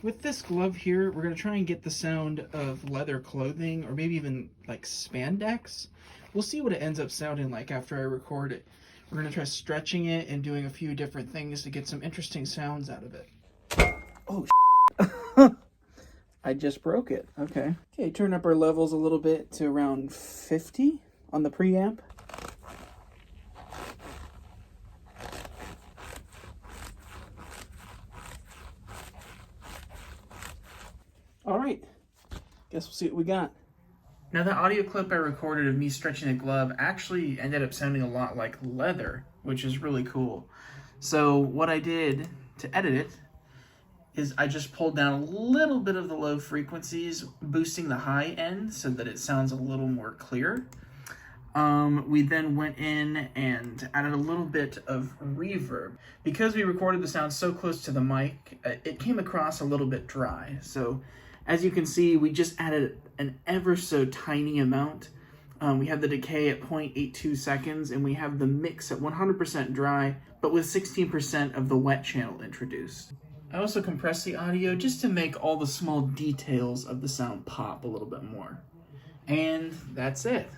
with this glove here, we're going to try and get the sound of leather clothing, or maybe even like spandex. We'll see what it ends up sounding like after I record it. We're going to try stretching it and doing a few different things to get some interesting sounds out of it. Oh, I just broke it. Okay. Okay, turn up our levels a little bit to around 50 on the preamp. All right, guess we'll see what we got. Now, the audio clip I recorded of me stretching a glove actually ended up sounding a lot like leather, which is really cool. So what I did to edit it is I just pulled down a little bit of the low frequencies, boosting the high end so that it sounds a little more clear. We then went in and added a little bit of reverb. Because we recorded the sound so close to the mic, it came across a little bit dry. So as you can see, we just added an ever so tiny amount. We have the decay at 0.82 seconds, and we have the mix at 100% dry, but with 16% of the wet channel introduced. I also compressed the audio just to make all the small details of the sound pop a little bit more. And that's it.